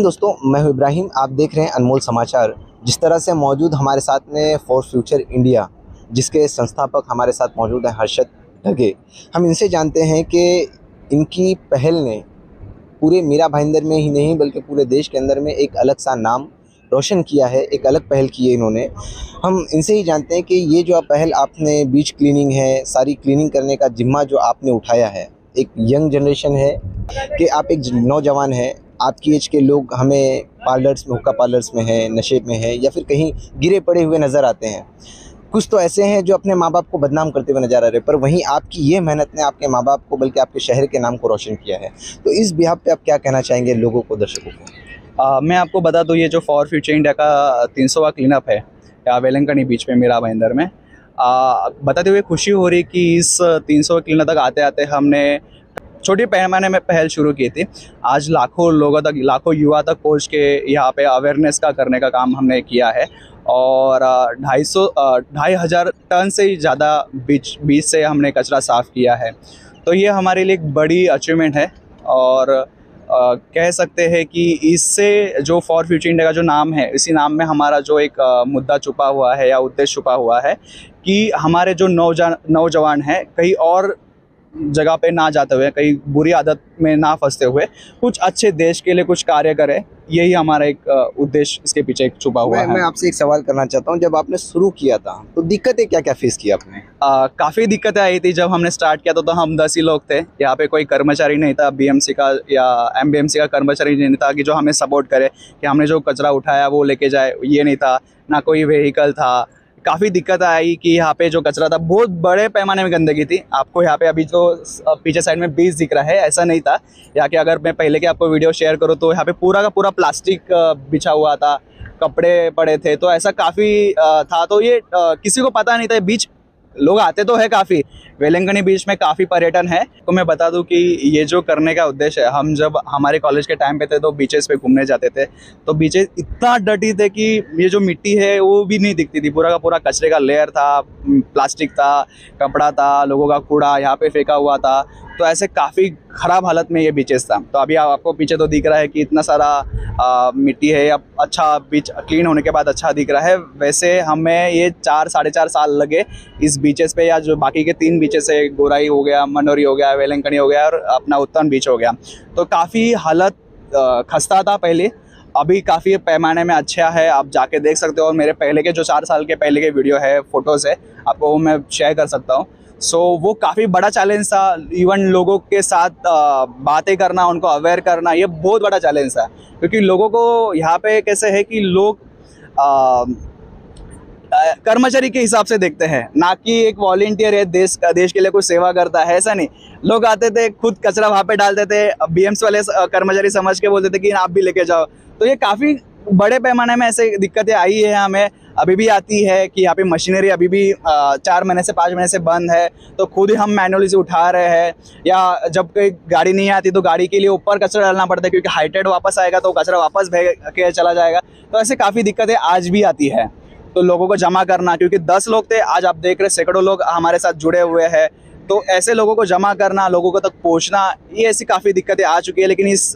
दोस्तों, मैं हूं इब्राहिम। आप देख रहे हैं अनमोल समाचार। जिस तरह से मौजूद हमारे साथ में फॉर फ्यूचर इंडिया, जिसके संस्थापक हमारे साथ मौजूद हैं हर्षद ढगे। हम इनसे जानते हैं कि इनकी पहल ने पूरे मीरा भाईंदर में ही नहीं बल्कि पूरे देश के अंदर में एक अलग सा नाम रोशन किया है, एक अलग पहल की है इन्होंने। हम इनसे ही जानते हैं कि ये जो पहल आपने बीच क्लीनिंग है, सारी क्लीनिंग करने का जिम्मा जो आपने उठाया है, एक यंग जनरेशन है कि आप एक नौजवान हैं, आपकी एज के लोग हमें पार्लर्स में, हुक्का पार्लर्स में हैं, नशे में हैं या फिर कहीं गिरे पड़े हुए नज़र आते हैं। कुछ तो ऐसे हैं जो अपने माँ बाप को बदनाम करते हुए नजर आ रहे हैं, पर वहीं आपकी ये मेहनत ने आपके माँ बाप को बल्कि आपके शहर के नाम को रोशन किया है। तो इस बिहाफ पे आप क्या कहना चाहेंगे लोगों को, दर्शकों को? मैं आपको बता दूँ, ये जो फॉर फ्यूचर इंडिया का 300वां क्लीनअप है वेलंकनी बीच में मीरा भाईंदर में, बताते हुए खुशी हो रही कि इस 300 क्लीनअप तक आते आते हमने छोटे पैमाने में पहल शुरू की थी। आज लाखों लोगों तक, लाखों युवा तक पहुंच के यहाँ पे अवेयरनेस का करने का काम हमने किया है और 2,500 टन से ही ज़्यादा बीच से हमने कचरा साफ़ किया है। तो ये हमारे लिए एक बड़ी अचीवमेंट है और कह सकते हैं कि इससे जो फॉर फ्यूचर इंडिया का जो नाम है, इसी नाम में हमारा जो एक मुद्दा छुपा हुआ है या उद्देश्य छुपा हुआ है कि हमारे जो नौजवान हैं कहीं और जगह पे ना जाते हुए, कहीं बुरी आदत में ना फंसते हुए कुछ अच्छे देश के लिए कुछ कार्य करें। यही हमारा एक उद्देश्य इसके पीछे एक छुपा हुआ है। मैं आपसे एक सवाल करना चाहता हूँ, जब आपने शुरू किया था तो दिक्कतें क्या क्या फेस की आपने? काफ़ी दिक्कतें आई थी। जब हमने स्टार्ट किया तो हम 10 ही लोग थे। यहाँ पे कोई कर्मचारी नहीं था, बीएमसी का या एमबीएमसी का कर्मचारी नहीं था कि जो हमें सपोर्ट करे कि हमने जो कचरा उठाया वो लेके जाए, ये नहीं था। ना कोई व्हीकल था। काफ़ी दिक्कत आई कि यहाँ पे जो कचरा था बहुत बड़े पैमाने में गंदगी थी। आपको यहाँ पे अभी जो पीछे साइड में बीज दिख रहा है, ऐसा नहीं था। यहाँ के अगर मैं पहले के आपको वीडियो शेयर करूँ तो यहाँ पे पूरा का पूरा प्लास्टिक बिछा हुआ था, कपड़े पड़े थे, तो ऐसा काफ़ी था। तो ये किसी को पता नहीं था। बीच लोग आते तो है काफ़ी, वेलंकनी बीच में काफ़ी पर्यटन है। तो मैं बता दूं कि ये जो करने का उद्देश्य है, हम जब हमारे कॉलेज के टाइम पे थे तो बीचेस पे घूमने जाते थे, तो बीचेस इतना डर्टी थे कि ये जो मिट्टी है वो भी नहीं दिखती थी। पूरा का पूरा कचरे का लेयर था, प्लास्टिक था, कपड़ा था, लोगों का कूड़ा यहाँ पे फेंका हुआ था। तो ऐसे काफ़ी ख़राब हालत में ये बीचेस था। तो अभी आपको पीछे तो दिख रहा है कि इतना सारा मिट्टी है। अब अच्छा बीच क्लीन होने के बाद अच्छा दिख रहा है। वैसे हमें ये 4-4.5 साल लगे इस बीचेस पे, या जो बाकी के 3 बीचेस है, गोराई हो गया, मनोरी हो गया, वेलंकनी हो गया और अपना उत्तन बीच हो गया। तो काफ़ी हालत खस्ता था पहले, अभी काफ़ी पैमाने में अच्छा है। आप जाके देख सकते हो। और मेरे पहले के जो 4 साल के पहले के वीडियो है, फोटोज़ है, आपको वो मैं शेयर कर सकता हूँ। सो वो काफ़ी बड़ा चैलेंज था। इवन लोगों के साथ बातें करना, उनको अवेयर करना, ये बहुत बड़ा चैलेंज था। क्योंकि लोगों को यहाँ पे कैसे है कि लोग कर्मचारी के हिसाब से देखते हैं, ना कि एक वॉलंटियर है, देश के लिए कुछ सेवा करता है, ऐसा नहीं। लोग आते थे, खुद कचरा वहाँ पे डालते थे, बीएमसी वाले कर्मचारी समझ के बोलते थे कि आप भी लेके जाओ। तो ये काफ़ी बड़े पैमाने में ऐसे दिक्कतें आई है, हमें अभी भी आती है कि यहाँ पे मशीनरी अभी भी 4 महीने से 5 महीने से बंद है। तो खुद ही हम मैनुअली से उठा रहे हैं, या जब कोई गाड़ी नहीं आती तो गाड़ी के लिए ऊपर कचरा डालना पड़ता है, क्योंकि हाइटेड वापस आएगा तो कचरा वापस भेज के चला जाएगा। तो ऐसे काफ़ी दिक्कतें आज भी आती है। तो लोगों को जमा करना, क्योंकि 10 लोग थे, आज आप देख रहे सैकड़ों लोग हमारे साथ जुड़े हुए हैं। तो ऐसे लोगों को जमा करना, लोगों को तक पहुँचना, ये ऐसी काफ़ी दिक्कतें आ चुकी है। लेकिन इस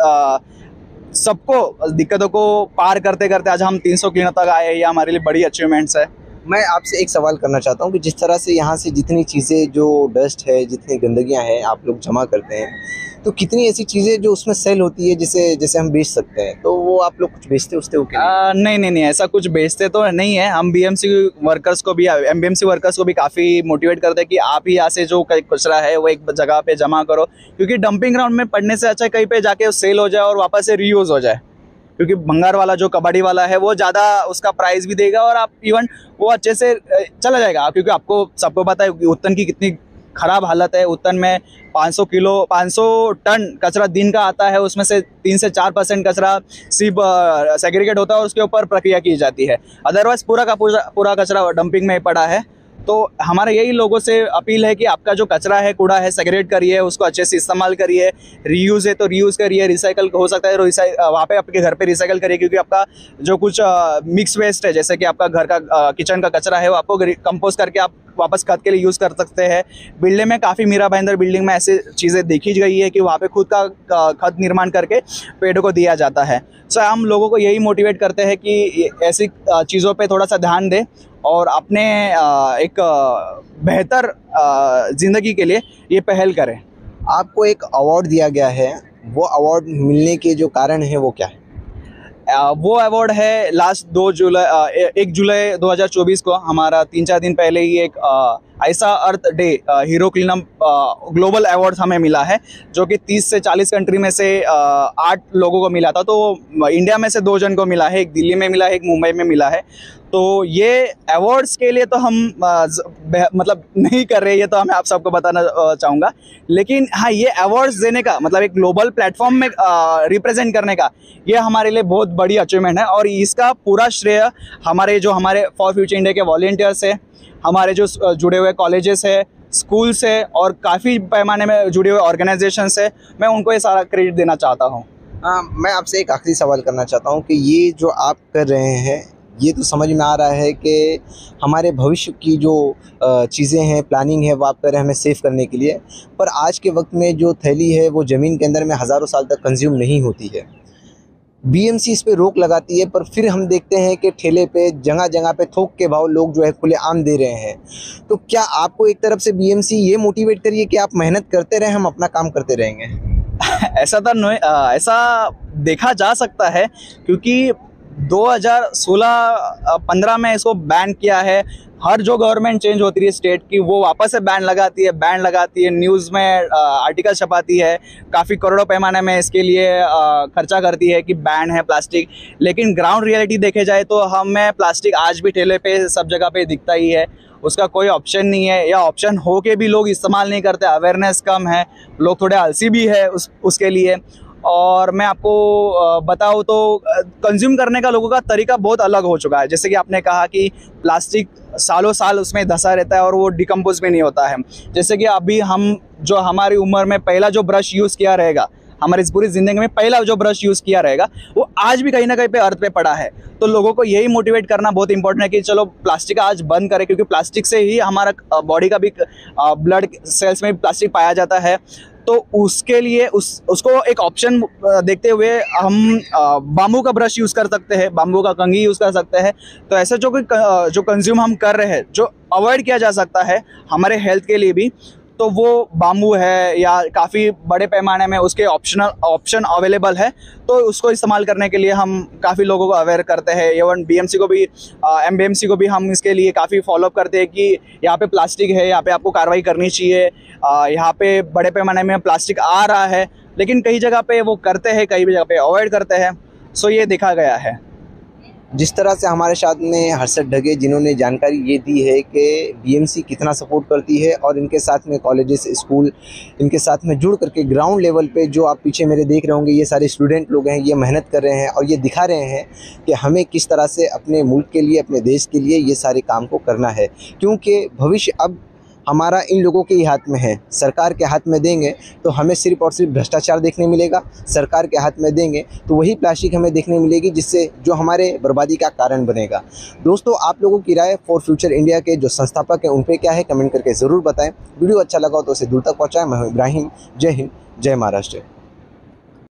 सबको दिक्कतों को पार करते करते आज हम 300 क्लीनअप तक आए। ये हमारे लिए बड़ी अचीवमेंट्स है। मैं आपसे एक सवाल करना चाहता हूँ कि जिस तरह से यहाँ से जितनी चीज़ें, जो डस्ट है, जितनी गंदगियाँ हैं, आप लोग जमा करते हैं, तो कितनी ऐसी चीज़ें जो उसमें सेल होती है जैसे हम बेच सकते हैं, तो वो आप लोग कुछ बेचते हो क्या? नहीं, ऐसा कुछ बेचते तो नहीं है। हम बीएमसी वर्कर्स को भी, एमबीएमसी वर्कर्स को भी काफ़ी मोटिवेट करते हैं कि आप ही यहाँ से जो कचरा है वो एक जगह पे जमा करो, क्योंकि डंपिंग ग्राउंड में पड़ने से अच्छा कहीं पे जाके सेल हो जाए और वापस से रीयूज़ हो जाए। क्योंकि भंगार वाला जो कबाड़ी वाला है वो ज़्यादा उसका प्राइस भी देगा और आप इवन वो अच्छे से चला जाएगा। क्योंकि आपको सबको पता है कि उत्तन की कितनी ख़राब हालत है। उत्तन में 500 टन कचरा दिन का आता है, उसमें से 3 से 4% कचरा सिर्फ सेग्रीगेट होता है और उसके ऊपर प्रक्रिया की जाती है। अदरवाइज़ पूरा का पूरा कचरा डंपिंग में पड़ा है। तो हमारे यही लोगों से अपील है कि आपका जो कचरा है, कूड़ा है, सेग्रीगेट करिए, उसको अच्छे से इस्तेमाल करिए। रीयूज़ है तो रीयूज़ करिए, रिसाइकल हो सकता है वहाँ पे आपके घर पे रिसाइकल करिए। क्योंकि आपका जो कुछ मिक्स वेस्ट है, जैसे कि आपका घर का किचन का कचरा है, वो आपको कंपोस्ट करके आप वापस खत के लिए यूज़ कर सकते हैं। बिल्डिंग में काफ़ी मीरा भाईंदर बिल्डिंग में ऐसी चीज़ें देखी गई है कि वहाँ पे खुद का खत निर्माण करके पेड़ों को दिया जाता है। सो हम लोगों को यही मोटिवेट करते हैं कि ऐसी चीज़ों पे थोड़ा सा ध्यान दें और अपने एक बेहतर ज़िंदगी के लिए ये पहल करें। आपको एक अवार्ड दिया गया है, वो अवार्ड मिलने के जो कारण है वो क्या है? वो अवार्ड है लास्ट 1 जुलाई 2024 को हमारा 3-4 दिन पहले ही एक ऐसा earth day hero cleanup global award हमें मिला है, जो कि 30 से 40 कंट्री में से 8 लोगों को मिला था। तो इंडिया में से 2 जन को मिला है, एक दिल्ली में मिला है, एक मुंबई में मिला है। तो ये अवार्ड्स के लिए तो हम मतलब नहीं कर रहे, ये तो मैं आप सबको बताना चाहूँगा। लेकिन हाँ, ये अवार्ड्स देने का मतलब एक ग्लोबल प्लेटफॉर्म में रिप्रेजेंट करने का ये हमारे लिए बहुत बड़ी अचीवमेंट है। और इसका पूरा श्रेय हमारे फॉर फ्यूचर इंडिया के वॉलंटियर्स है, हमारे जो जुड़े हुए कॉलेजेस है, स्कूल्स है और काफ़ी पैमाने में जुड़े हुए ऑर्गेनाइजेशंस है, मैं उनको ये सारा क्रेडिट देना चाहता हूँ। मैं आपसे एक आखिरी सवाल करना चाहता हूँ कि ये जो आप कर रहे हैं, ये तो समझ में आ रहा है कि हमारे भविष्य की जो चीज़ें हैं, प्लानिंग है, वो आप कर रहे हैं हमें सेव करने के लिए। पर आज के वक्त में जो थैली है वो ज़मीन के अंदर में हज़ारों साल तक कंज्यूम नहीं होती है। बीएमसी इस पे रोक लगाती है, पर फिर हम देखते हैं कि ठेले पे जगह जगह पे थोक के भाव लोग जो है खुलेआम दे रहे हैं। तो क्या आपको एक तरफ से बीएमसी ये मोटिवेट करिए कि आप मेहनत करते रहें, हम अपना काम करते रहेंगे? ऐसा तो नहीं, ऐसा देखा जा सकता है क्योंकि 2016-15 में इसको बैन किया है। हर जो गवर्नमेंट चेंज होती है स्टेट की, वो वापस से बैन लगाती है, न्यूज़ में आर्टिकल छपाती है, काफ़ी करोड़ों पैमाने में इसके लिए खर्चा करती है कि बैन है प्लास्टिक। लेकिन ग्राउंड रियलिटी देखे जाए तो हमें प्लास्टिक आज भी ठेले पे सब जगह पे दिखता ही है, उसका कोई ऑप्शन नहीं है, या ऑप्शन हो के भी लोग इस्तेमाल नहीं करते, अवेयरनेस कम है, लोग थोड़े आलसी भी है उसके लिए। और मैं आपको बताऊँ तो कंज्यूम करने का लोगों का तरीका बहुत अलग हो चुका है। जैसे कि आपने कहा कि प्लास्टिक सालों साल उसमें धंसा रहता है और वो डिकम्पोज भी नहीं होता है। जैसे कि अभी हम जो हमारी उम्र में पहला जो ब्रश यूज़ किया रहेगा, हमारी इस पूरी ज़िंदगी में पहला जो ब्रश यूज़ किया रहेगा, वो आज भी कहीं ना कहीं पे अर्थ पे पड़ा है। तो लोगों को यही मोटिवेट करना बहुत इंपॉर्टेंट है कि चलो प्लास्टिक आज बंद करें, क्योंकि प्लास्टिक से ही हमारा बॉडी का भी ब्लड सेल्स में प्लास्टिक पाया जाता है। तो उसके लिए उसको एक ऑप्शन देखते हुए हम बाम्बू का ब्रश यूज़ कर सकते हैं, बाम्बू का कंघी यूज़ कर सकते हैं। तो ऐसे जो कंज्यूम हम कर रहे हैं, जो अवॉइड किया जा सकता है हमारे हेल्थ के लिए भी, तो वो बाम्बू है या काफ़ी बड़े पैमाने में उसके ऑप्शन अवेलेबल है। तो उसको इस्तेमाल करने के लिए हम काफ़ी लोगों को अवेयर करते हैं। इवन बीएमसी को भी एमबीएमसी को भी हम इसके लिए काफ़ी फॉलोअप करते हैं कि यहाँ पे प्लास्टिक है, यहाँ पे आपको कार्रवाई करनी चाहिए, यहाँ पे बड़े पैमाने में प्लास्टिक आ रहा है। लेकिन कई जगह पे वो करते हैं, कई जगह पे अवॉइड करते हैं। सो ये देखा गया है। जिस तरह से हमारे साथ में हर्षद ढगे जिन्होंने जानकारी ये दी है कि बीएमसी कितना सपोर्ट करती है, और इनके साथ में कॉलेजेस, स्कूल, इनके साथ में जुड़ करके ग्राउंड लेवल पे जो आप पीछे मेरे देख रहे होंगे, ये सारे स्टूडेंट लोग हैं, ये मेहनत कर रहे हैं और ये दिखा रहे हैं कि हमें किस तरह से अपने मुल्क के लिए, अपने देश के लिए ये सारे काम को करना है। क्योंकि भविष्य अब हमारा इन लोगों के ही हाथ में है। सरकार के हाथ में देंगे तो हमें सिर्फ और सिर्फ भ्रष्टाचार देखने मिलेगा, सरकार के हाथ में देंगे तो वही प्लास्टिक हमें देखने मिलेगी, जिससे जो हमारे बर्बादी का कारण बनेगा। दोस्तों, आप लोगों की राय फॉर फ्यूचर इंडिया के जो संस्थापक हैं उन पे क्या है, कमेंट करके ज़रूर बताएं। वीडियो अच्छा लगा तो उसे दूर तक पहुँचाएँ। मैं हूँ इब्राहिम। जय हिंद, जय महाराष्ट्र।